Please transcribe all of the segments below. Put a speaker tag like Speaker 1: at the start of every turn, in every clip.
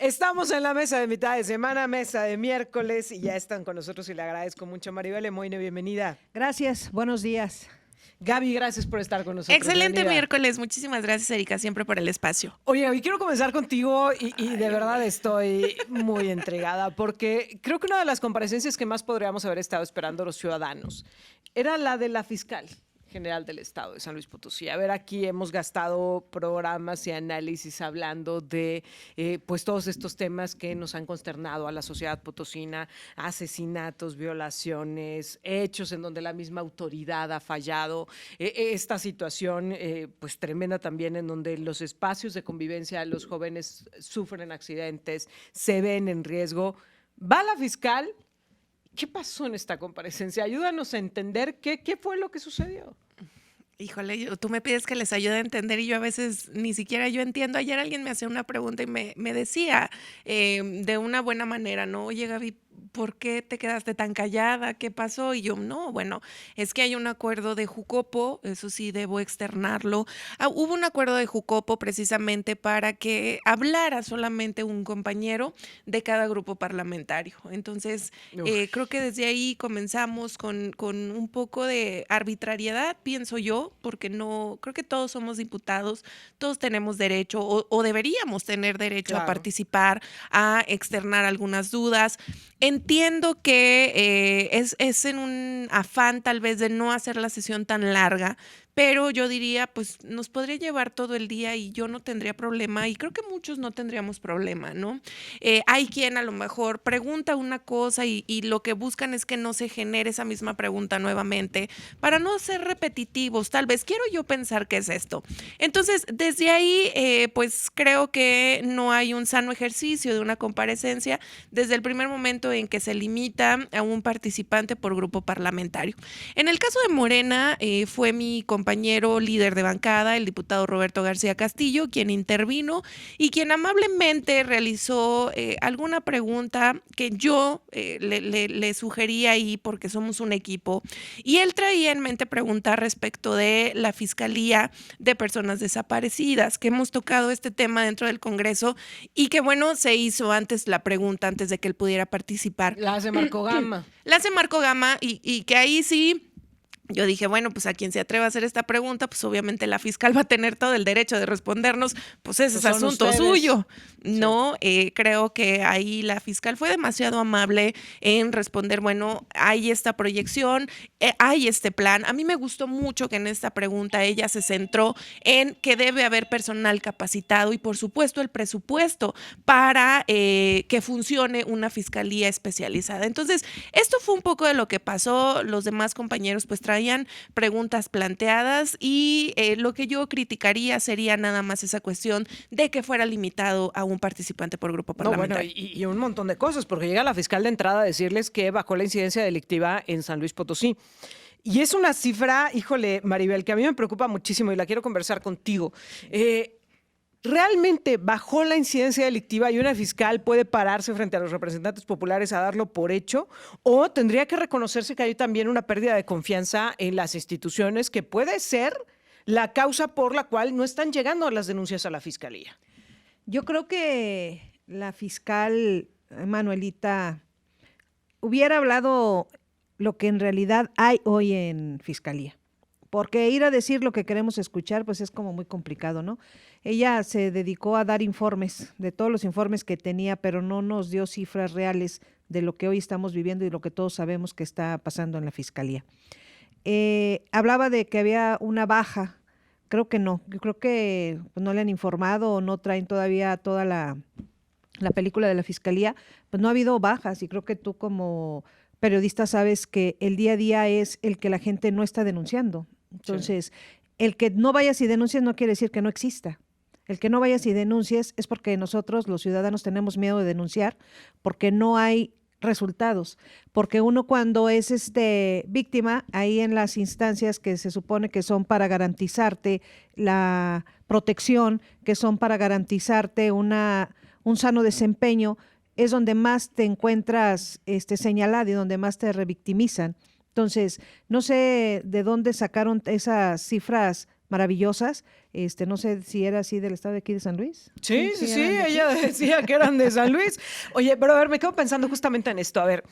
Speaker 1: Estamos en la mesa de mitad de semana, mesa de miércoles, y ya están con nosotros y le agradezco mucho. Maribel Lemoine, bienvenida.
Speaker 2: Gracias, buenos días.
Speaker 1: Gaby, gracias por estar con nosotros.
Speaker 3: Excelente
Speaker 1: Bienvenida.
Speaker 3: miércoles. Muchísimas gracias, Erika, siempre por el espacio.
Speaker 1: Oye, hoy quiero comenzar contigo y de verdad
Speaker 3: hombre.
Speaker 1: estoy muy intrigada porque creo que una de las comparecencias que más podríamos haber estado esperando los ciudadanos era la de la fiscal general del Estado de San Luis Potosí. A ver, aquí hemos gastado programas y análisis hablando de pues todos estos temas que nos han consternado a la sociedad potosina, asesinatos, violaciones, hechos en donde la misma autoridad ha fallado, esta situación pues tremenda también en donde los espacios de convivencia de los jóvenes sufren accidentes, se ven en riesgo. Va la fiscal. ¿Qué pasó en esta comparecencia? Ayúdanos a entender qué fue lo que sucedió.
Speaker 3: Híjole, tú me pides que les ayude a entender y yo a veces ni siquiera yo entiendo. Ayer alguien me hacía una pregunta y me decía de una buena manera, ¿no? Oye, Gaby, ¿por qué te quedaste tan callada? ¿Qué pasó? Y yo, no, bueno, es que hay un acuerdo de Jucopo, eso sí debo externarlo. Hubo un acuerdo de Jucopo precisamente para que hablara solamente un compañero de cada grupo parlamentario. Entonces, creo que desde ahí comenzamos con un poco de arbitrariedad, pienso yo, porque no, creo que todos somos diputados, todos tenemos derecho o deberíamos tener derecho a participar, a externar algunas dudas. Entiendo que es en un afán tal vez de no hacer la sesión tan larga, pero yo diría, pues nos podría llevar todo el día y yo no tendría problema y creo que muchos no tendríamos problema, ¿no? Hay quien a lo mejor pregunta una cosa y lo que buscan es que no se genere esa misma pregunta nuevamente para no ser repetitivos, tal vez. Quiero yo pensar que es esto. Entonces, desde ahí, pues creo que no hay un sano ejercicio de una comparecencia desde el primer momento en que se limita a un participante por grupo parlamentario. En el caso de Morena, fue mi compañero líder de bancada, el diputado Roberto García Castillo, quien intervino y quien amablemente realizó alguna pregunta que yo le sugerí ahí porque somos un equipo y él traía en mente preguntar respecto de la Fiscalía de Personas Desaparecidas, que hemos tocado este tema dentro del Congreso y que bueno, se hizo antes la pregunta, antes de que él pudiera participar.
Speaker 1: La hace Marco Gama.
Speaker 3: La hace Marco Gama y que ahí sí. Yo dije, bueno, pues a quien se atreva a hacer esta pregunta, pues obviamente la fiscal va a tener todo el derecho de respondernos, pues ese es asunto suyo. No, creo que ahí la fiscal fue demasiado amable en responder, bueno, hay esta proyección, hay este plan. A mí me gustó mucho que en esta pregunta ella se centró en que debe haber personal capacitado y por supuesto el presupuesto para que funcione una fiscalía especializada. Entonces, esto fue un poco de lo que pasó. Los demás compañeros pues traían preguntas planteadas y lo que yo criticaría sería nada más esa cuestión de que fuera limitado a un participante por grupo parlamentario.
Speaker 1: No, bueno, y un montón de cosas, porque llega la fiscal de entrada a decirles que bajó la incidencia delictiva en San Luis Potosí. Y es una cifra, híjole, Maribel, que a mí me preocupa muchísimo y la quiero conversar contigo. ¿Realmente bajó la incidencia delictiva y una fiscal puede pararse frente a los representantes populares a darlo por hecho? ¿O tendría que reconocerse que hay también una pérdida de confianza en las instituciones que puede ser la causa por la cual no están llegando las denuncias a la fiscalía?
Speaker 2: Yo creo que la fiscal Manuelita hubiera hablado lo que en realidad hay hoy en fiscalía. Porque ir a decir lo que queremos escuchar, pues es como muy complicado, ¿no? Ella se dedicó a dar informes, de todos los informes que tenía, pero no nos dio cifras reales de lo que hoy estamos viviendo y lo que todos sabemos que está pasando en la fiscalía. Hablaba de que había una baja, creo que no, yo creo que no le han informado o no traen todavía toda la película de la fiscalía, pues no ha habido bajas y creo que tú como periodista sabes que el día a día es el que la gente no está denunciando. Entonces, el que no vayas y denuncies no quiere decir que no exista. El que no vayas y denuncies es porque nosotros, los ciudadanos, tenemos miedo de denunciar porque no hay resultados. Porque uno cuando es víctima, ahí en las instancias que se supone que son para garantizarte la protección, que son para garantizarte un sano desempeño, es donde más te encuentras señalado y donde más te revictimizan. Entonces, no sé de dónde sacaron esas cifras maravillosas. No sé si era así del estado de aquí de San Luis.
Speaker 1: Sí,
Speaker 2: eran de aquí.
Speaker 1: ella decía que eran de San Luis. Oye, pero a ver, me quedo pensando justamente en esto. A ver,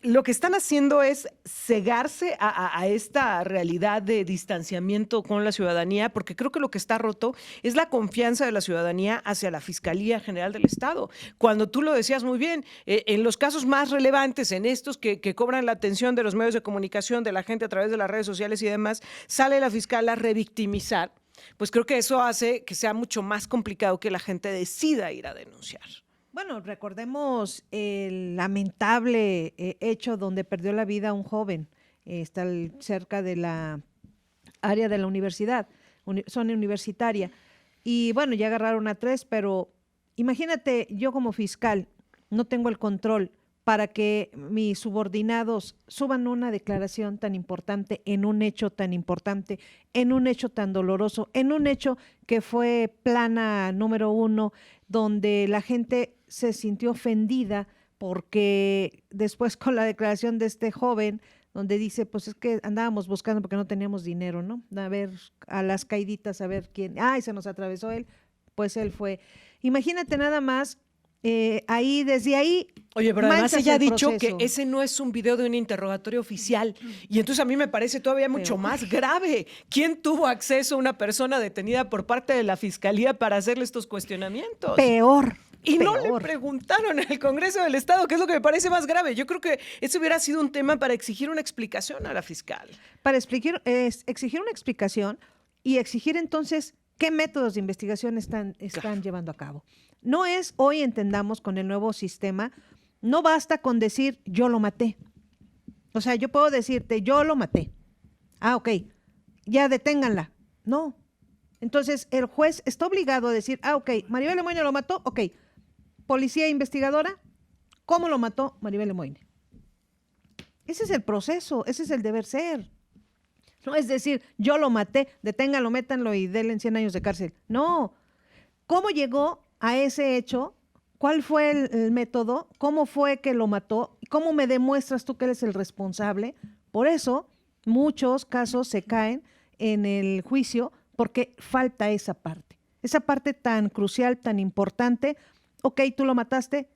Speaker 1: lo que están haciendo es cegarse a esta realidad de distanciamiento con la ciudadanía, porque creo que lo que está roto es la confianza de la ciudadanía hacia la Fiscalía General del Estado. Cuando tú lo decías muy bien, en los casos más relevantes, en estos que cobran la atención de los medios de comunicación, de la gente a través de las redes sociales y demás, sale la fiscal a revictimizar. Pues creo que eso hace que sea mucho más complicado que la gente decida ir a denunciar.
Speaker 2: Bueno, recordemos el lamentable hecho donde perdió la vida un joven, está cerca de la área de la universidad, zona universitaria. Y bueno, ya agarraron a 3, pero imagínate, yo como fiscal no tengo el control para que mis subordinados suban una declaración tan importante en un hecho tan importante, en un hecho tan doloroso, en un hecho que fue plana número 1, donde la gente se sintió ofendida porque después con la declaración de este joven, donde dice, pues es que andábamos buscando porque no teníamos dinero, ¿no? A ver, a las caiditas, a ver quién, se nos atravesó él, pues él fue. Imagínate nada más, desde ahí.
Speaker 1: Oye, pero además ella ha dicho
Speaker 2: proceso.
Speaker 1: que ese no es un video de un interrogatorio oficial. Y entonces a mí me parece todavía mucho más grave. ¿Quién tuvo acceso a una persona detenida por parte de la Fiscalía para hacerle estos cuestionamientos?
Speaker 2: Peor.
Speaker 1: Y no le preguntaron en el Congreso del Estado, que es lo que me parece más grave. Yo creo que eso hubiera sido un tema para exigir una explicación a la fiscal.
Speaker 2: Para exigir una explicación y exigir entonces qué métodos de investigación están llevando a cabo. No es, hoy entendamos con el nuevo sistema, no basta con decir yo lo maté. O sea, yo puedo decirte yo lo maté. Ok, ya deténganla. No. Entonces el juez está obligado a decir, ok, Maribel Lemoine lo mató, ok. Policía investigadora, ¿cómo lo mató Maribel Lemoine? Ese es el proceso, ese es el deber ser. No es decir, yo lo maté, deténganlo, métanlo y denle 100 años de cárcel. No. ¿Cómo llegó a ese hecho? ¿Cuál fue el método? ¿Cómo fue que lo mató? ¿Cómo me demuestras tú que eres el responsable? Por eso, muchos casos se caen en el juicio porque falta esa parte tan crucial, tan importante. Ok, tú lo mataste.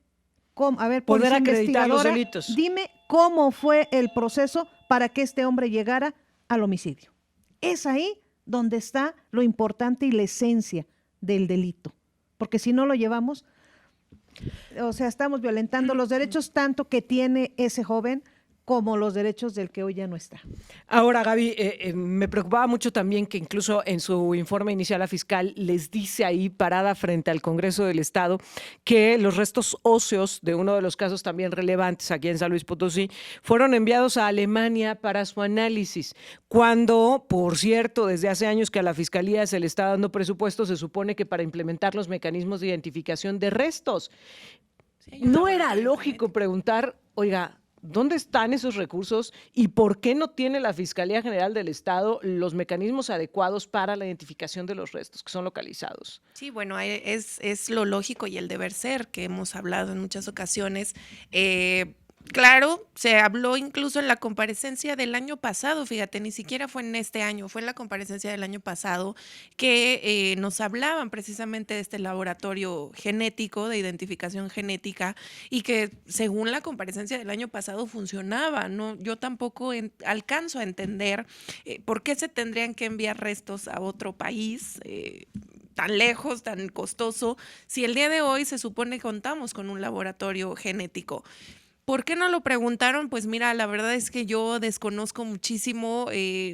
Speaker 2: A ver,
Speaker 1: poder
Speaker 2: policía
Speaker 1: acreditar los
Speaker 2: investigadora,
Speaker 1: delitos.
Speaker 2: dime cómo fue el proceso para que este hombre llegara al homicidio. Es ahí donde está lo importante y la esencia del delito. Porque si no lo llevamos, o sea, estamos violentando los derechos tanto que tiene ese joven como los derechos del que hoy ya no está.
Speaker 1: Ahora, Gaby, me preocupaba mucho también que incluso en su informe inicial la fiscal les dice ahí, parada frente al Congreso del Estado, que los restos óseos de uno de los casos también relevantes aquí en San Luis Potosí fueron enviados a Alemania para su análisis, cuando, por cierto, desde hace años que a la Fiscalía se le está dando presupuesto, se supone que para implementar los mecanismos de identificación de restos. Sí, ¿no era lógico preguntar, oiga, ¿dónde están esos recursos y por qué no tiene la Fiscalía General del Estado los mecanismos adecuados para la identificación de los restos que son localizados?
Speaker 3: Sí, bueno, es lo lógico y el deber ser que hemos hablado en muchas ocasiones. Claro, se habló incluso en la comparecencia del año pasado, fíjate, ni siquiera fue en este año, fue en la comparecencia del año pasado que nos hablaban precisamente de este laboratorio genético, de identificación genética, y que según la comparecencia del año pasado funcionaba, ¿no? Yo tampoco alcanzo a entender por qué se tendrían que enviar restos a otro país, tan lejos, tan costoso, si el día de hoy se supone que contamos con un laboratorio genético. ¿Por qué no lo preguntaron? Pues mira, la verdad es que yo desconozco muchísimo,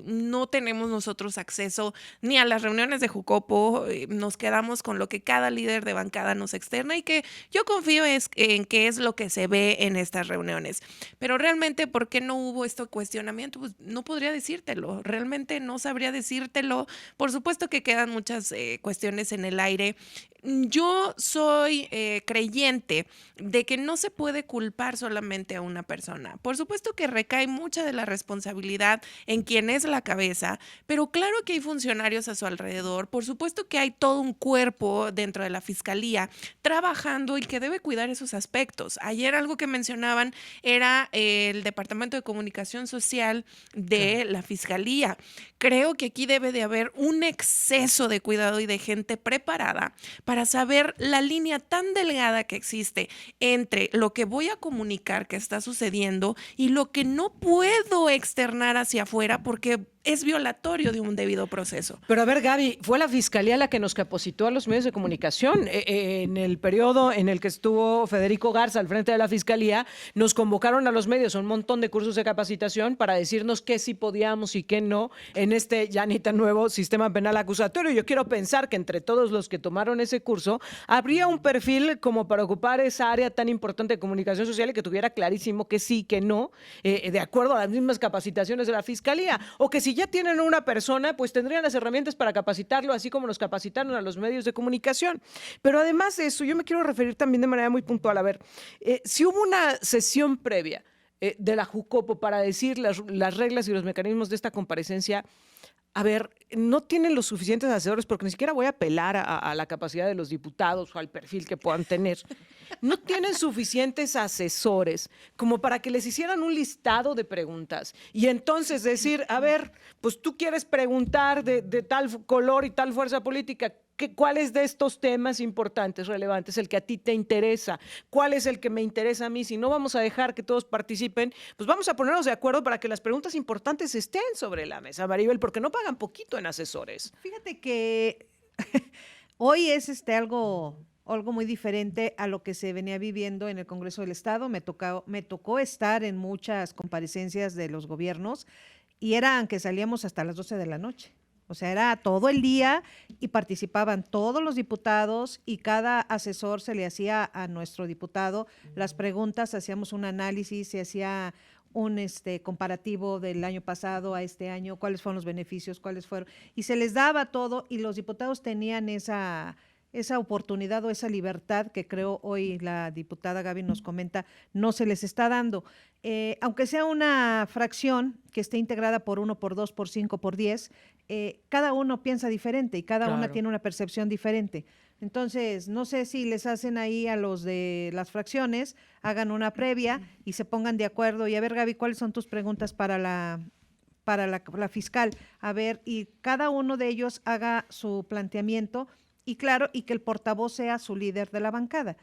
Speaker 3: no tenemos nosotros acceso ni a las reuniones de Jucopo, nos quedamos con lo que cada líder de bancada nos externa y que yo confío en qué es lo que se ve en estas reuniones. Pero realmente, ¿por qué no hubo este cuestionamiento? Pues no podría decírtelo, realmente no sabría decírtelo. Por supuesto que quedan muchas cuestiones en el aire. Yo soy creyente de que no se puede culpar solamente solamente a una persona. Por supuesto que recae mucha de la responsabilidad en quien es la cabeza, pero claro que hay funcionarios a su alrededor, por supuesto que hay todo un cuerpo dentro de la fiscalía trabajando y que debe cuidar esos aspectos. Ayer algo que mencionaban era el Departamento de Comunicación Social de la Fiscalía. Creo que aquí debe de haber un exceso de cuidado y de gente preparada para saber la línea tan delgada que existe entre lo que voy a comunicar que está sucediendo y lo que no puedo externar hacia afuera porque es violatorio de un debido proceso.
Speaker 1: Pero a ver, Gaby, fue la Fiscalía la que nos capacitó a los medios de comunicación. En el periodo en el que estuvo Federico Garza al frente de la Fiscalía, nos convocaron a los medios a un montón de cursos de capacitación para decirnos qué sí podíamos y qué no en este ya ni tan nuevo sistema penal acusatorio. Yo quiero pensar que entre todos los que tomaron ese curso, habría un perfil como para ocupar esa área tan importante de comunicación social y que tuviera clarísimo que sí, que no, de acuerdo a las mismas capacitaciones de la Fiscalía, o que si ya tienen una persona, pues tendrían las herramientas para capacitarlo, así como nos capacitaron a los medios de comunicación. Pero además de eso, yo me quiero referir también de manera muy puntual. A ver, si hubo una sesión previa de la Jucopo para decir las reglas y los mecanismos de esta comparecencia, a ver, no tienen los suficientes asesores, porque ni siquiera voy a apelar a la capacidad de los diputados o al perfil que puedan tener. No tienen suficientes asesores como para que les hicieran un listado de preguntas y entonces decir, a ver, pues tú quieres preguntar de tal color y tal fuerza política, ¿cuál es de estos temas importantes, relevantes, el que a ti te interesa? ¿Cuál es el que me interesa a mí? Si no vamos a dejar que todos participen, pues vamos a ponernos de acuerdo para que las preguntas importantes estén sobre la mesa, Maribel, porque no pagan poquito en asesores.
Speaker 2: Fíjate que hoy es algo muy diferente a lo que se venía viviendo en el Congreso del Estado. Me tocó estar en muchas comparecencias de los gobiernos y eran que salíamos hasta las 12 de la noche. O sea, era todo el día y participaban todos los diputados y cada asesor se le hacía a nuestro diputado las preguntas, hacíamos un análisis, se hacía un comparativo del año pasado a este año, cuáles fueron los beneficios, cuáles fueron, y se les daba todo y los diputados tenían esa oportunidad o esa libertad que creo hoy la diputada Gaby nos comenta, no se les está dando. Aunque sea una fracción que esté integrada por 1, por 2, por 5, por 10, cada uno piensa diferente y cada una tiene una percepción diferente. Entonces, no sé si les hacen ahí a los de las fracciones, hagan una previa y se pongan de acuerdo. Y a ver, Gaby, ¿cuáles son tus preguntas para la fiscal? A ver, y cada uno de ellos haga su planteamiento y claro, y que el portavoz sea su líder de la bancada.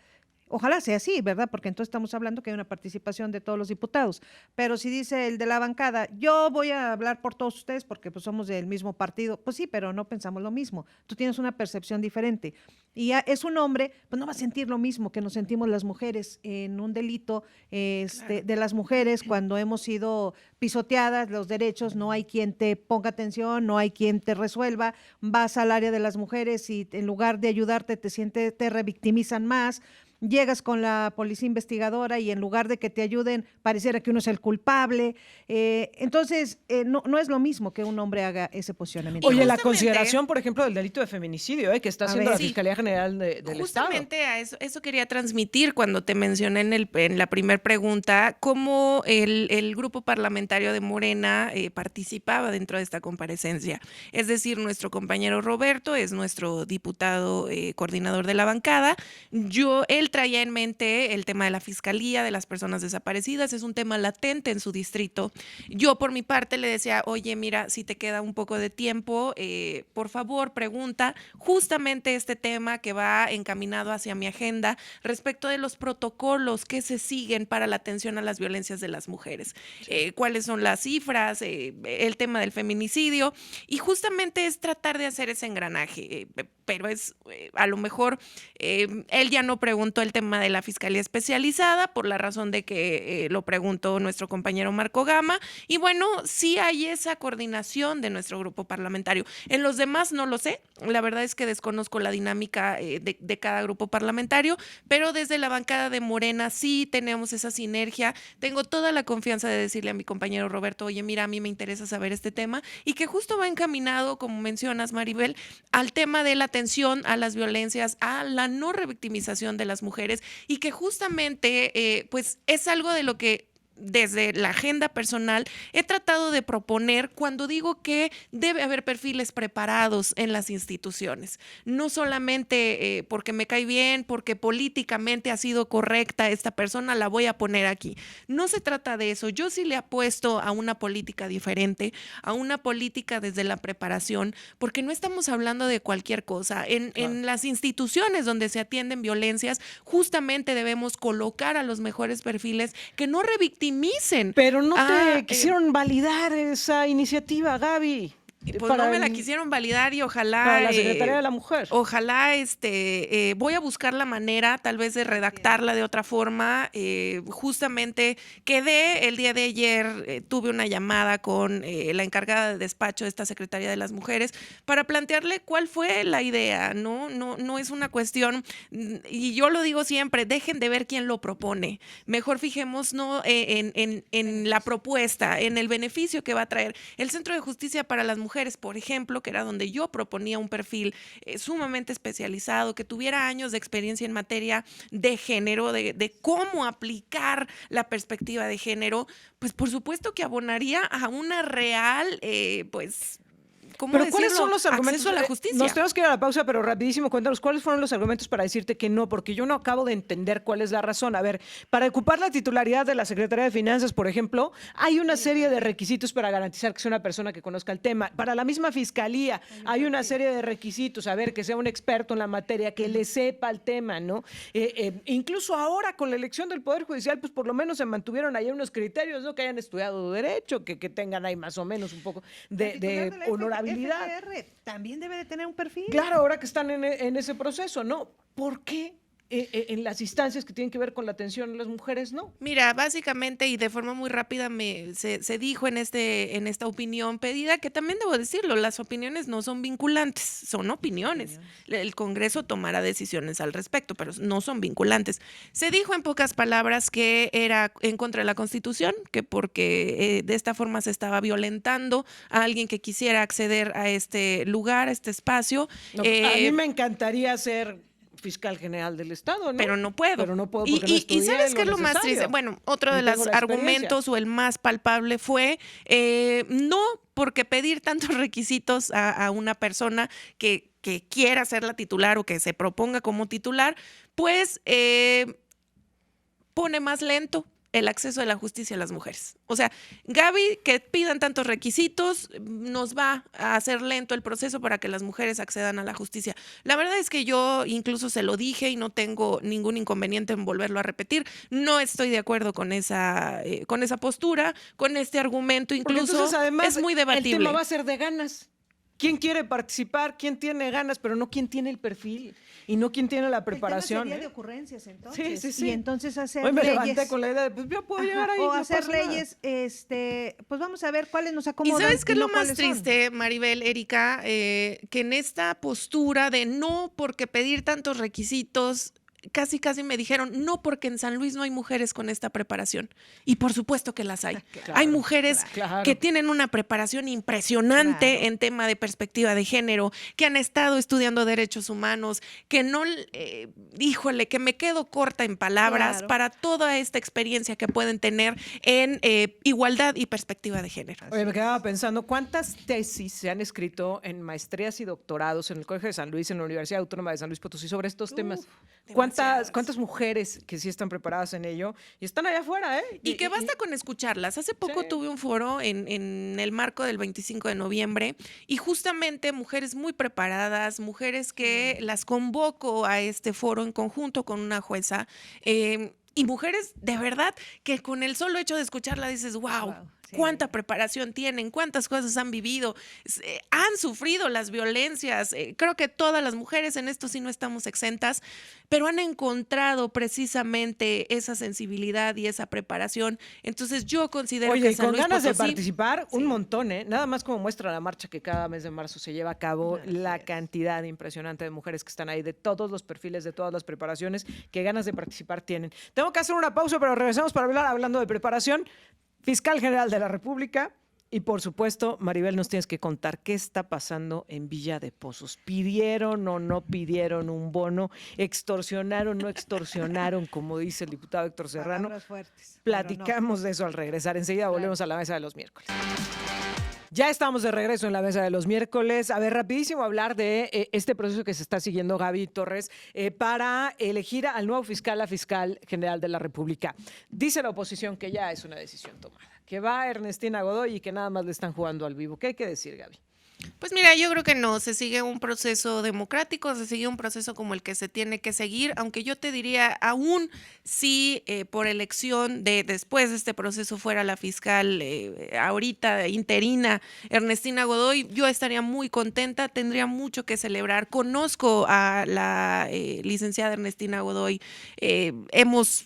Speaker 2: Ojalá sea así, ¿verdad? Porque entonces estamos hablando que hay una participación de todos los diputados. Pero si dice el de la bancada, yo voy a hablar por todos ustedes porque pues somos del mismo partido, pues sí, pero no pensamos lo mismo. Tú tienes una percepción diferente. Y es un hombre, pues no va a sentir lo mismo que nos sentimos las mujeres en un delito de las mujeres cuando hemos sido pisoteadas, los derechos, no hay quien te ponga atención, no hay quien te resuelva, vas al área de las mujeres y en lugar de ayudarte te revictimizan más. Llegas con la policía investigadora y en lugar de que te ayuden, pareciera que uno es el culpable. Entonces, no es lo mismo que un hombre haga ese posicionamiento.
Speaker 1: Oye, la consideración, por ejemplo, del delito de feminicidio, que está haciendo la Fiscalía General del Estado.
Speaker 3: Justamente a eso quería transmitir cuando te mencioné en la primera pregunta, cómo el grupo parlamentario de Morena participaba dentro de esta comparecencia. Es decir, nuestro compañero Roberto es nuestro diputado coordinador de la bancada. Él traía en mente el tema de la fiscalía, de las personas desaparecidas, es un tema latente en su distrito. Yo por mi parte le decía, oye, mira, si te queda un poco de tiempo, por favor, pregunta justamente este tema que va encaminado hacia mi agenda respecto de los protocolos que se siguen para la atención a las violencias de las mujeres. Sí. ¿Cuáles son las cifras? El tema del feminicidio. Y justamente es tratar de hacer ese engranaje, pero es a lo mejor él ya no preguntó el tema de la fiscalía especializada por la razón de que lo preguntó nuestro compañero Marco Gama y bueno, sí hay esa coordinación de nuestro grupo parlamentario. En los demás no lo sé, la verdad es que desconozco la dinámica de cada grupo parlamentario, pero desde la bancada de Morena sí tenemos esa sinergia. Tengo toda la confianza de decirle a mi compañero Roberto, oye, mira, a mí me interesa saber este tema y que justo va encaminado, como mencionas, Maribel, al tema de la atención a las violencias, a la no revictimización de las mujeres mujeres y que justamente pues es algo de lo que desde la agenda personal he tratado de proponer cuando digo que debe haber perfiles preparados en las instituciones. No solamente porque me cae bien, porque políticamente ha sido correcta esta persona, la voy a poner aquí. No se trata de eso. Yo sí le apuesto a una política diferente, a una política desde la preparación, porque no estamos hablando de cualquier cosa. En las instituciones donde se atienden violencias, justamente debemos colocar a los mejores perfiles que no revictimicen.
Speaker 1: Pero no te quisieron validar esa iniciativa, Gaby.
Speaker 3: Pues no me la quisieron validar y ojalá
Speaker 1: para la Secretaría de la Mujer.
Speaker 3: Ojalá voy a buscar la manera tal vez de redactarla de otra forma. Justamente quedé el día de ayer, tuve una llamada con la encargada de despacho de esta Secretaría de las Mujeres para plantearle cuál fue la idea. No es una cuestión, y yo lo digo siempre, dejen de ver quién lo propone. Mejor fijémonos en la propuesta, en el beneficio que va a traer. El Centro de Justicia para las Mujeres, por ejemplo, que era donde yo proponía un perfil sumamente especializado, que tuviera años de experiencia en materia de género, de cómo aplicar la perspectiva de género, pues por supuesto que abonaría a una real, pues...
Speaker 1: Pero ¿cuáles son los argumentos?
Speaker 3: Acceso a la justicia.
Speaker 1: Nos tenemos que ir a la pausa, pero rapidísimo, cuéntanos, ¿cuáles fueron los argumentos para decirte que no? Porque yo no acabo de entender cuál es la razón. A ver, para ocupar la titularidad de la Secretaría de Finanzas, por ejemplo, hay una serie de requisitos para garantizar que sea una persona que conozca el tema. Para la misma Fiscalía hay una serie de requisitos, a ver, que sea un experto en la materia, que le sepa el tema, ¿no? Incluso ahora, con la elección del Poder Judicial, pues por lo menos se mantuvieron ahí unos criterios, ¿no? Que hayan estudiado Derecho, que tengan ahí más o menos un poco de honorabilidad.
Speaker 2: FGR también debe de tener un perfil.
Speaker 1: Claro, ahora que están en ese proceso, ¿no? ¿Por qué en las instancias que tienen que ver con la atención a las mujeres no?
Speaker 3: Mira, básicamente y de forma muy rápida se dijo en esta opinión pedida, que también debo decirlo, las opiniones no son vinculantes, son opiniones. El Congreso tomará decisiones al respecto, pero no son vinculantes. Se dijo en pocas palabras que era en contra de la Constitución, que porque de esta forma se estaba violentando a alguien que quisiera acceder a este lugar, a este espacio.
Speaker 1: No, a mí me encantaría ser fiscal general del Estado, ¿no?
Speaker 3: Pero no puedo.
Speaker 1: Pero no puedo porque no estudié
Speaker 3: ¿Y sabes qué es lo más
Speaker 1: necesario?
Speaker 3: triste? Bueno, otro de
Speaker 1: Ni tengo
Speaker 3: los
Speaker 1: la
Speaker 3: argumentos o el más palpable fue no porque pedir tantos requisitos a una persona que quiera ser la titular o que se proponga como titular, pues pone más lento el acceso de la justicia a las mujeres. O sea, Gaby, que pidan tantos requisitos, nos va a hacer lento el proceso para que las mujeres accedan a la justicia. La verdad es que yo incluso se lo dije y no tengo ningún inconveniente en volverlo a repetir. No estoy de acuerdo con esa postura, con este argumento, incluso
Speaker 1: entonces, además,
Speaker 3: es muy debatible.
Speaker 1: El tema va a ser de ganas. ¿Quién quiere participar? ¿Quién tiene ganas? Pero no quién tiene el perfil y no quién tiene la preparación.
Speaker 2: El tema sería de ocurrencias, entonces.
Speaker 1: Sí.
Speaker 2: Y entonces hacer
Speaker 1: Hoy me
Speaker 2: leyes.
Speaker 1: levanté con la idea de, pues yo puedo llegar ahí.
Speaker 2: O
Speaker 1: no
Speaker 2: hacer
Speaker 1: pasa nada.
Speaker 2: leyes, pues vamos a ver cuáles nos
Speaker 3: ¿Y
Speaker 2: acomodan.
Speaker 3: sabes qué es
Speaker 2: no
Speaker 3: lo más
Speaker 2: cuáles son.
Speaker 3: triste, Maribel, Erika? Que en esta postura de no porque pedir tantos requisitos, casi me dijeron, no porque en San Luis no hay mujeres con esta preparación. Y por supuesto que las hay.
Speaker 1: Claro,
Speaker 3: Hay mujeres
Speaker 1: claro.
Speaker 3: que tienen una preparación impresionante
Speaker 2: Claro.
Speaker 3: en tema de perspectiva de género, que han estado estudiando derechos humanos, que no, híjole, que me quedo corta en palabras
Speaker 2: Claro.
Speaker 3: para toda esta experiencia que pueden tener en igualdad y perspectiva de género.
Speaker 1: Oye, me quedaba pensando, ¿cuántas tesis se han escrito en maestrías y doctorados en el Colegio de San Luis, en la Universidad Autónoma de San Luis Potosí sobre estos temas? ¿Cuántas mujeres que sí están preparadas en ello y están allá afuera, eh?
Speaker 3: Y que basta con escucharlas. Hace poco
Speaker 1: Sí.
Speaker 3: tuve un foro en el marco del 25 de noviembre y justamente mujeres muy preparadas, mujeres que las convoco a este foro en conjunto con una jueza, y mujeres de verdad que con el solo hecho de escucharla dices, wow.
Speaker 2: Sí.
Speaker 3: Cuánta preparación tienen, cuántas cosas han vivido, han sufrido las violencias. Creo que todas las mujeres en esto sí no estamos exentas, pero han encontrado precisamente esa sensibilidad y esa preparación. Entonces yo considero
Speaker 1: Oye,
Speaker 3: que
Speaker 1: y
Speaker 3: San
Speaker 1: con
Speaker 3: Luis
Speaker 1: ganas de
Speaker 3: Potosí,
Speaker 1: participar, un
Speaker 3: sí.
Speaker 1: montón, ¿eh? Nada más como muestra la marcha que cada mes de marzo se lleva a cabo, la cantidad impresionante de mujeres que están ahí, de todos los perfiles, de todas las preparaciones, que ganas de participar tienen. Tengo que hacer una pausa, pero regresamos para hablar, hablando de preparación. Fiscal General de la República, Y por supuesto, Maribel, nos tienes que contar qué está pasando en Villa de Pozos. ¿Pidieron o no pidieron un bono? ¿Extorsionaron o no extorsionaron, como dice el diputado Héctor Serrano?
Speaker 2: Palabras fuertes.
Speaker 1: Platicamos de eso al regresar. Enseguida
Speaker 2: Claro.
Speaker 1: volvemos a la mesa de los miércoles. Ya estamos de regreso en la mesa de los miércoles. A ver, rapidísimo hablar de este proceso que se está siguiendo Gaby Torres para elegir al nuevo fiscal, la fiscal general de la República. Dice la oposición que ya es una decisión tomada, que va Ernestina Godoy y que nada más le están jugando al vivo. ¿Qué hay que decir, Gaby?
Speaker 3: Pues mira, yo creo que no, se sigue un proceso democrático, se sigue un proceso como el que se tiene que seguir, aunque yo te diría, aún si por elección de después de este proceso fuera la fiscal ahorita interina Ernestina Godoy, yo estaría muy contenta, tendría mucho que celebrar. Conozco a la licenciada Ernestina Godoy, hemos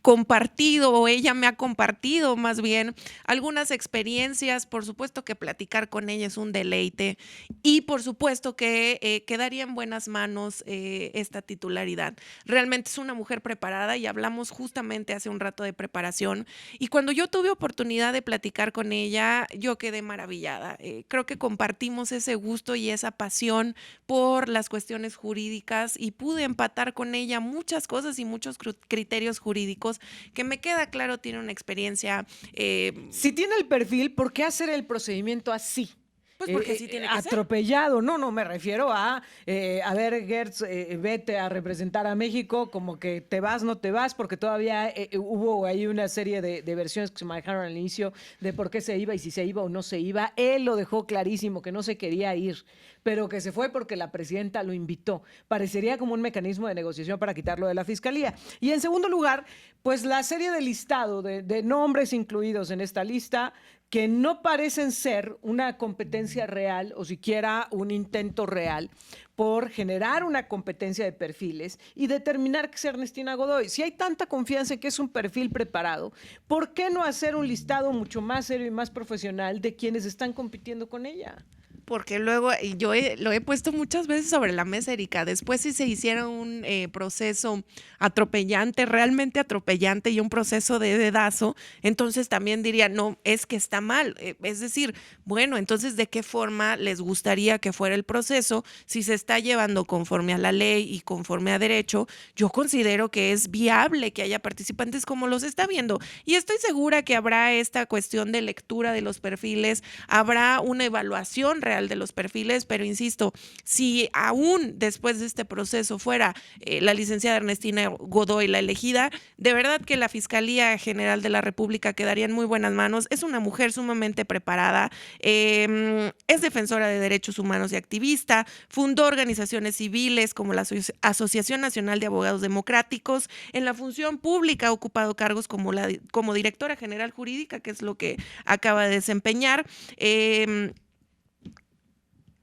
Speaker 3: compartido, o ella me ha compartido más bien algunas experiencias. Por supuesto que platicar con ella es un deleite y por supuesto que quedaría en buenas manos esta titularidad. Realmente es una mujer preparada y hablamos justamente hace un rato de preparación, y cuando yo tuve oportunidad de platicar con ella, yo quedé maravillada. Creo que compartimos ese gusto y esa pasión por las cuestiones jurídicas y pude empatar con ella muchas cosas y muchos criterios jurídicos que me queda claro tiene una experiencia.
Speaker 1: Si tiene el perfil, ¿por qué hacer el procedimiento así?
Speaker 3: Pues porque sí tiene que ser.
Speaker 1: Atropellado. No, me refiero a ver, Gertz, vete a representar a México, como que te vas, no te vas, porque todavía hubo ahí una serie de versiones que se manejaron al inicio de por qué se iba y si se iba o no se iba. Él lo dejó clarísimo, que no se quería ir, pero que se fue porque la presidenta lo invitó. Parecería como un mecanismo de negociación para quitarlo de la fiscalía. Y en segundo lugar, pues la serie de listado de nombres incluidos en esta lista que no parecen ser una competencia real o siquiera un intento real por generar una competencia de perfiles y determinar que es Ernestina Godoy. Si hay tanta confianza en que es un perfil preparado, ¿por qué no hacer un listado mucho más serio y más profesional de quienes están compitiendo con ella?
Speaker 3: Porque luego yo lo he puesto muchas veces sobre la mesa, Erika. Después, si se hiciera un proceso atropellante, realmente atropellante, y un proceso de dedazo, entonces también diría, no, es que está mal. Es decir, bueno, entonces, ¿de qué forma les gustaría que fuera el proceso? Si se está llevando conforme a la ley y conforme a derecho, yo considero que es viable que haya participantes como los está viendo. Y estoy segura que habrá esta cuestión de lectura de los perfiles, habrá una evaluación real de los perfiles, pero insisto, si aún después de este proceso fuera la licenciada Ernestina Godoy la elegida, de verdad que la Fiscalía General de la República quedaría en muy buenas manos. Es una mujer sumamente preparada, es defensora de derechos humanos y activista, fundó organizaciones civiles como la Asociación Nacional de Abogados Democráticos, en la función pública ha ocupado cargos como directora general jurídica, que es lo que acaba de desempeñar,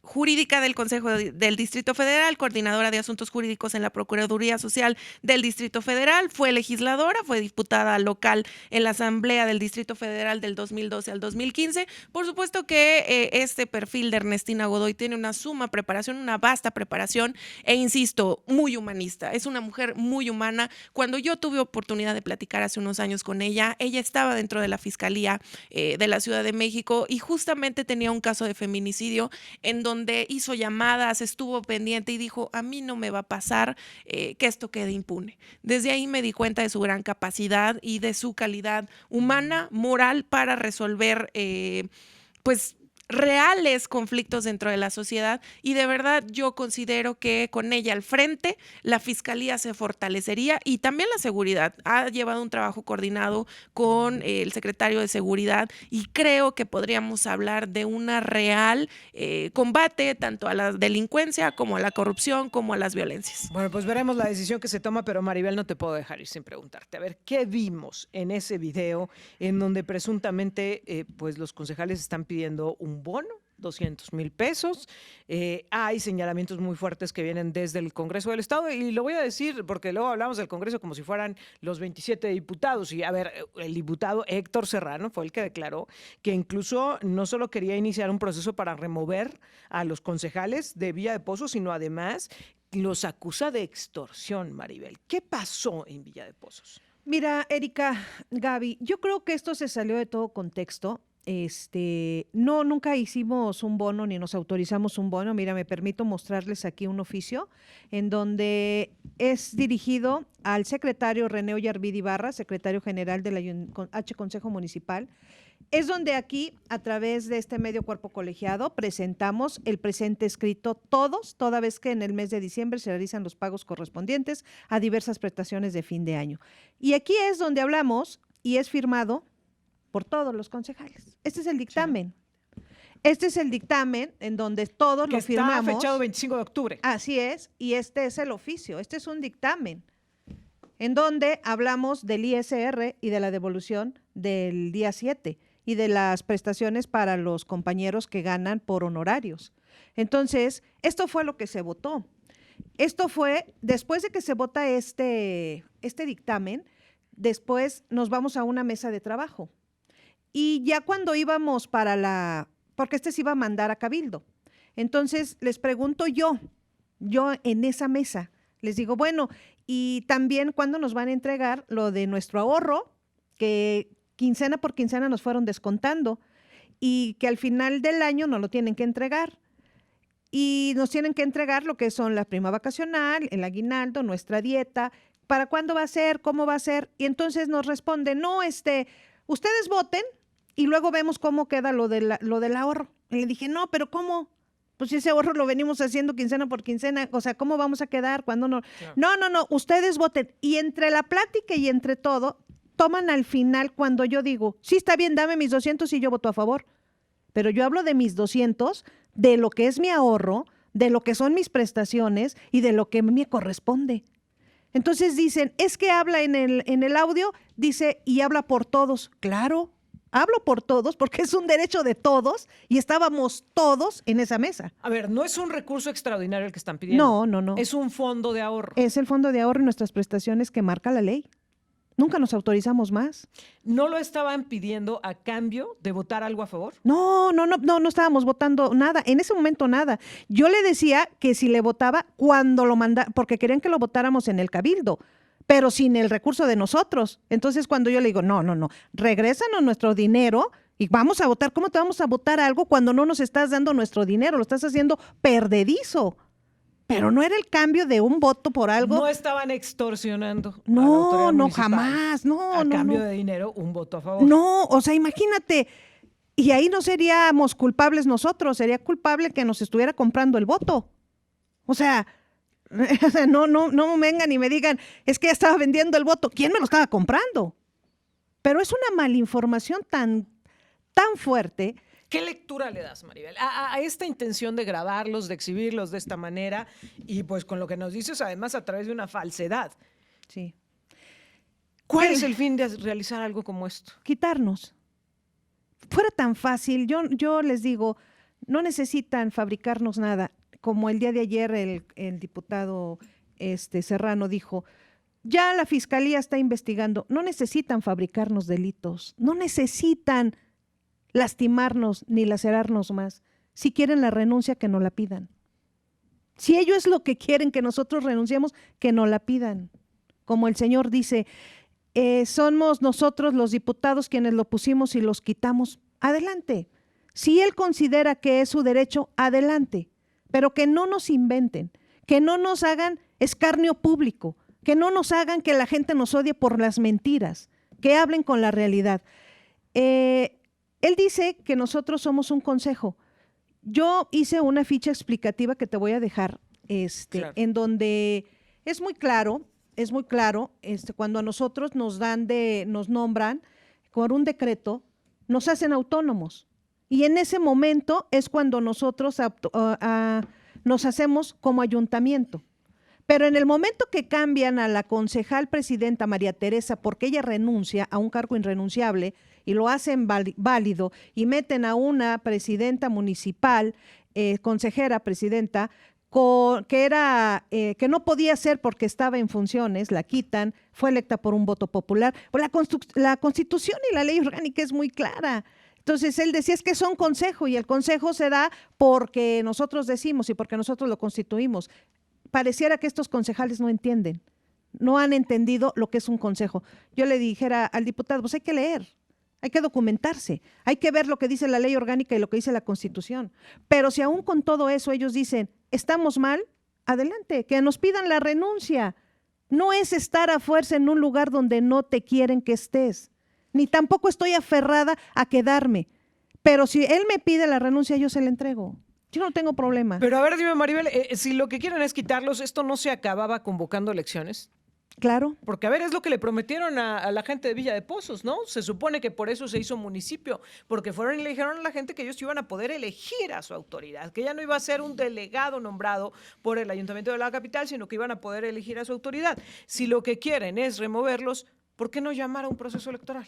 Speaker 3: jurídica del Consejo del Distrito Federal, coordinadora de asuntos jurídicos en la Procuraduría Social del Distrito Federal, fue legisladora, fue diputada local en la Asamblea del Distrito Federal del 2012 al 2015. Por supuesto que este perfil de Ernestina Godoy tiene una suma preparación, una vasta preparación e insisto, muy humanista. Es una mujer muy humana. Cuando yo tuve oportunidad de platicar hace unos años con ella, ella estaba dentro de la Fiscalía de la Ciudad de México y justamente tenía un caso de feminicidio en donde hizo llamadas, estuvo pendiente y dijo, a mí no me va a pasar que esto quede impune. Desde ahí me di cuenta de su gran capacidad y de su calidad humana, moral para resolver pues reales conflictos dentro de la sociedad, y de verdad yo considero que con ella al frente la fiscalía se fortalecería y también la seguridad. Ha llevado un trabajo coordinado con el secretario de Seguridad y creo que podríamos hablar de una real combate tanto a la delincuencia como a la corrupción como a las violencias.
Speaker 1: Bueno, pues veremos la decisión que se toma, pero Maribel, no te puedo dejar ir sin preguntarte. A ver, ¿qué vimos en ese video en donde presuntamente pues los concejales están pidiendo un bono, 200,000 pesos? Hay señalamientos muy fuertes que vienen desde el Congreso del Estado y lo voy a decir porque luego hablamos del Congreso como si fueran los 27 diputados y a ver, el diputado Héctor Serrano fue el que declaró que incluso no solo quería iniciar un proceso para remover a los concejales de Villa de Pozos, sino además los acusa de extorsión, Maribel. ¿Qué pasó en Villa de Pozos?
Speaker 2: Mira, Erika, Gaby, yo creo que esto se salió de todo contexto no, nunca hicimos un bono ni nos autorizamos un bono. Mira, me permito mostrarles aquí un oficio en donde es dirigido al secretario René Ollarvid Ibarra, secretario general del H Consejo Municipal. Es donde aquí, a través de este medio cuerpo colegiado, presentamos el presente escrito toda vez que en el mes de diciembre se realizan los pagos correspondientes a diversas prestaciones de fin de año. Y aquí es donde hablamos y es firmado por todos los concejales. Este es el dictamen. Sí. Este es el dictamen en donde todos lo firmamos.
Speaker 1: Está fechado 25 de octubre.
Speaker 2: Así es, y este es el oficio. Este es un dictamen en donde hablamos del ISR y de la devolución del día 7 y de las prestaciones para los compañeros que ganan por honorarios. Entonces, esto fue lo que se votó. Esto fue, después de que se vota este dictamen, después nos vamos a una mesa de trabajo. Y ya cuando íbamos porque se iba a mandar a Cabildo. Entonces, les pregunto yo en esa mesa, les digo, bueno, y también cuándo nos van a entregar lo de nuestro ahorro, que quincena por quincena nos fueron descontando y que al final del año nos lo tienen que entregar. Y nos tienen que entregar lo que son la prima vacacional, el aguinaldo, nuestra dieta, para cuándo va a ser, cómo va a ser. Y entonces nos responden, no, ustedes voten y luego vemos cómo queda lo del ahorro. Y le dije, no, pero ¿cómo? Pues ese ahorro lo venimos haciendo quincena por quincena, o sea, ¿cómo vamos a quedar? ¿Cuándo no? Claro. No, ustedes voten. Y entre la plática y entre todo, toman al final cuando yo digo, sí, está bien, dame mis 200 y yo voto a favor. Pero yo hablo de mis 200, de lo que es mi ahorro, de lo que son mis prestaciones y de lo que me corresponde. Entonces dicen, es que habla en el audio, dice, y habla por todos. Claro, hablo por todos porque es un derecho de todos y estábamos todos en esa mesa.
Speaker 1: A ver, no es un recurso extraordinario el que están pidiendo.
Speaker 2: No.
Speaker 1: Es un fondo de ahorro.
Speaker 2: Es el fondo de ahorro y nuestras prestaciones que marca la ley. Nunca nos autorizamos más.
Speaker 1: ¿No lo estaban pidiendo a cambio de votar algo a favor?
Speaker 2: No estábamos votando nada. En ese momento nada. Yo le decía que si le votaba cuando lo mandara, porque querían que lo votáramos en el Cabildo, pero sin el recurso de nosotros. Entonces cuando yo le digo, no, regrésanos nuestro dinero y vamos a votar. ¿Cómo te vamos a votar algo cuando no nos estás dando nuestro dinero? Lo estás haciendo perdedizo. Pero no era el cambio de un voto por algo.
Speaker 1: No estaban extorsionando.
Speaker 2: No, jamás.
Speaker 1: A cambio de dinero, un voto a favor.
Speaker 2: No, o sea, imagínate. Y ahí no seríamos culpables nosotros, sería culpable que nos estuviera comprando el voto. O sea, no vengan y me digan, es que ya estaba vendiendo el voto. ¿Quién me lo estaba comprando? Pero es una malinformación tan fuerte.
Speaker 1: ¿Qué lectura le das, Maribel, a esta intención de grabarlos, de exhibirlos de esta manera y pues con lo que nos dices además a través de una falsedad?
Speaker 2: Sí.
Speaker 1: ¿Cuál es el fin de realizar algo como esto?
Speaker 2: Quitarnos. Fuera tan fácil, yo les digo, no necesitan fabricarnos nada. Como el día de ayer el diputado Serrano dijo, ya la Fiscalía está investigando, no necesitan fabricarnos delitos, no necesitan lastimarnos ni lacerarnos más. Si quieren la renuncia, que nos la pidan. Si ello es lo que quieren que nosotros renunciemos, que nos la pidan. Como el señor dice, somos nosotros los diputados quienes lo pusimos y los quitamos. Adelante. Si él considera que es su derecho, adelante. Pero que no nos inventen, que no nos hagan escarnio público, que no nos hagan que la gente nos odie por las mentiras, que hablen con la realidad. Él dice que nosotros somos un consejo. Yo hice una ficha explicativa que te voy a dejar, claro, en donde es muy claro, cuando a nosotros nos nombran por un decreto, nos hacen autónomos. Y en ese momento es cuando nosotros nos hacemos como ayuntamiento. Pero en el momento que cambian a la concejal presidenta María Teresa porque ella renuncia a un cargo irrenunciable y lo hacen válido y meten a una presidenta municipal, consejera presidenta, que no podía ser porque estaba en funciones, la quitan, fue electa por un voto popular. Pues la Constitución y la ley orgánica es muy clara. Entonces él decía, es que son consejo y el consejo se da porque nosotros decimos y porque nosotros lo constituimos. Pareciera que estos concejales no entienden, no han entendido lo que es un consejo. Yo le dijera al diputado, pues hay que leer hay que documentarse, hay que ver lo que dice la ley orgánica y lo que dice la Constitución. Pero si aún con todo eso ellos dicen, estamos mal, adelante, que nos pidan la renuncia. No es estar a fuerza en un lugar donde no te quieren que estés, ni tampoco estoy aferrada a quedarme. Pero si él me pide la renuncia, yo se la entrego. Yo no tengo problema.
Speaker 1: Pero a ver, dime, Maribel, si lo que quieren es quitarlos, ¿esto no se acababa convocando elecciones?
Speaker 2: Claro.
Speaker 1: Porque, a ver, es lo que le prometieron a la gente de Villa de Pozos, ¿no? Se supone que por eso se hizo municipio, porque fueron y le dijeron a la gente que ellos iban a poder elegir a su autoridad, que ya no iba a ser un delegado nombrado por el ayuntamiento de la capital, sino que iban a poder elegir a su autoridad. Si lo que quieren es removerlos, ¿por qué no llamar a un proceso electoral?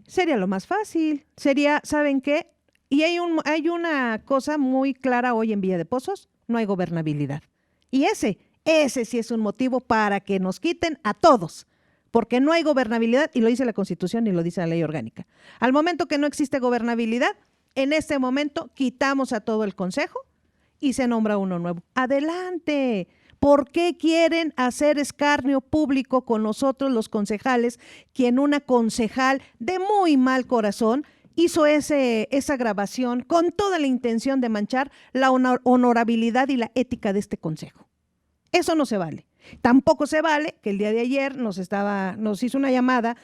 Speaker 2: Sería lo más fácil. Sería, ¿saben qué? Y hay una cosa muy clara hoy en Villa de Pozos, no hay gobernabilidad. Y ese sí es un motivo para que nos quiten a todos, porque no hay gobernabilidad, y lo dice la Constitución y lo dice la ley orgánica. Al momento que no existe gobernabilidad, en este momento quitamos a todo el consejo y se nombra uno nuevo. ¡Adelante! ¿Por qué quieren hacer escarnio público con nosotros los concejales, quien una concejal de muy mal corazón hizo esa grabación con toda la intención de manchar la honorabilidad y la ética de este consejo? Eso no se vale. Tampoco se vale que el día de ayer nos hizo una llamada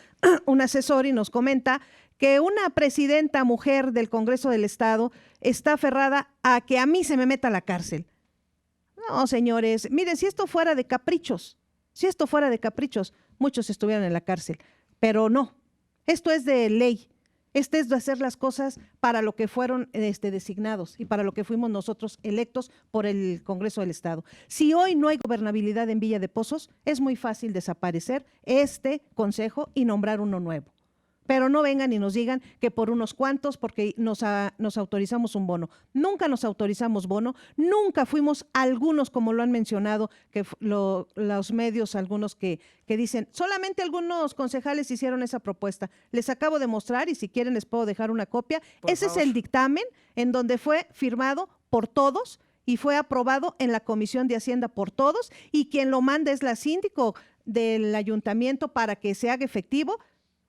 Speaker 2: un asesor y nos comenta que una presidenta mujer del Congreso del Estado está aferrada a que a mí se me meta a la cárcel. No, señores, miren, si esto fuera de caprichos, muchos estuvieran en la cárcel, pero no, esto es de ley. Este es de hacer las cosas para lo que fueron designados y para lo que fuimos nosotros electos por el Congreso del Estado. Si hoy no hay gobernabilidad en Villa de Pozos, es muy fácil desaparecer este consejo y nombrar uno nuevo. Pero no vengan y nos digan que por unos cuantos, porque nos autorizamos un bono. Nunca nos autorizamos bono, nunca fuimos algunos, como lo han mencionado, que los medios, algunos que dicen, solamente algunos concejales hicieron esa propuesta. Les acabo de mostrar y si quieren les puedo dejar una copia. Ese es el dictamen en donde fue firmado por todos y fue aprobado en la Comisión de Hacienda por todos, y quien lo manda es la síndico del ayuntamiento para que se haga efectivo.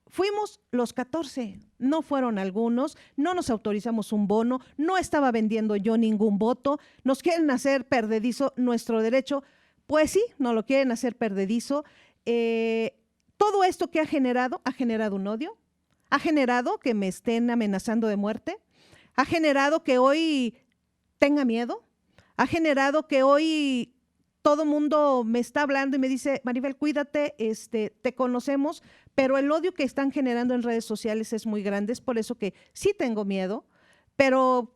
Speaker 2: Fuimos los 14, no fueron algunos, no nos autorizamos un bono, no estaba vendiendo yo ningún voto, nos quieren hacer perdedizo nuestro derecho, pues sí, nos lo quieren hacer perdedizo. Todo esto que ha generado un odio, ha generado que me estén amenazando de muerte, ha generado que hoy tenga miedo, ha generado que hoy todo mundo me está hablando y me dice, Maribel, cuídate, te conocemos, pero el odio que están generando en redes sociales es muy grande. Es por eso que sí tengo miedo, pero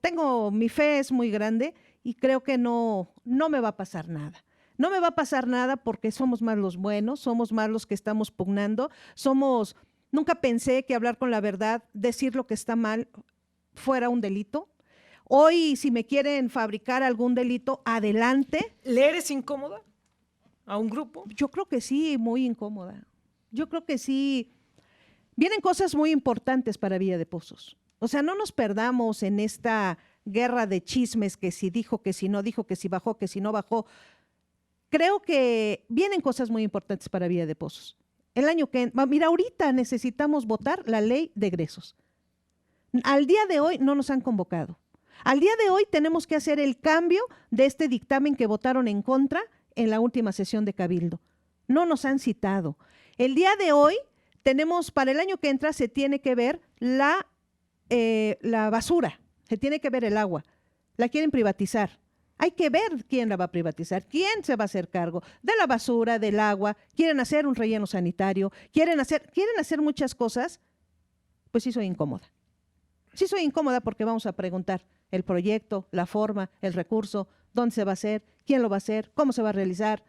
Speaker 2: mi fe es muy grande y creo que no me va a pasar nada. No me va a pasar nada porque somos más los buenos, somos más los que estamos pugnando, nunca pensé que hablar con la verdad, decir lo que está mal, fuera un delito. Hoy, si me quieren fabricar algún delito, adelante.
Speaker 1: ¿Le eres incómoda a un grupo?
Speaker 2: Yo creo que sí, muy incómoda. Yo creo que sí. Vienen cosas muy importantes para Villa de Pozos. O sea, no nos perdamos en esta guerra de chismes, que si dijo, que si no dijo, que si bajó, que si no bajó. Creo que vienen cosas muy importantes para Villa de Pozos. Mira, ahorita necesitamos votar la ley de egresos. Al día de hoy no nos han convocado. Al día de hoy tenemos que hacer el cambio de este dictamen que votaron en contra en la última sesión de Cabildo. No nos han citado. El día de hoy tenemos, para el año que entra, se tiene que ver la basura, se tiene que ver el agua. La quieren privatizar. Hay que ver quién la va a privatizar, quién se va a hacer cargo de la basura, del agua. Quieren hacer un relleno sanitario, quieren hacer muchas cosas. Pues sí soy incómoda. Sí soy incómoda porque vamos a preguntar el proyecto, la forma, el recurso, dónde se va a hacer, quién lo va a hacer, cómo se va a realizar,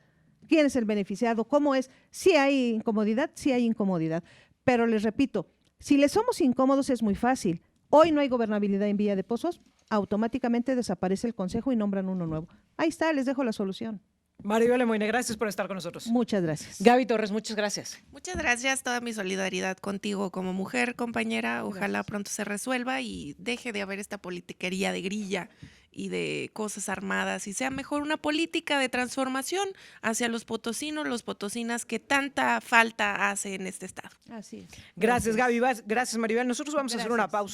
Speaker 2: quién es el beneficiado, cómo es. Sí hay incomodidad, pero les repito, si les somos incómodos es muy fácil. Hoy no hay gobernabilidad en Villa de Pozos, automáticamente desaparece el consejo y nombran uno nuevo. Ahí está, les dejo la solución.
Speaker 1: Maribel Lemoine, gracias por estar con nosotros.
Speaker 2: Muchas gracias.
Speaker 1: Gaby Torres, muchas gracias.
Speaker 3: Muchas gracias, toda mi solidaridad contigo como mujer, compañera. Ojalá pronto se resuelva y deje de haber esta politiquería de grilla y de cosas armadas y sea mejor una política de transformación hacia los potosinas que tanta falta hace en este estado.
Speaker 2: Así es.
Speaker 1: Gracias, Gaby. Gracias, Maribel. Nosotros vamos a hacer una
Speaker 2: Gracias.
Speaker 1: pausa.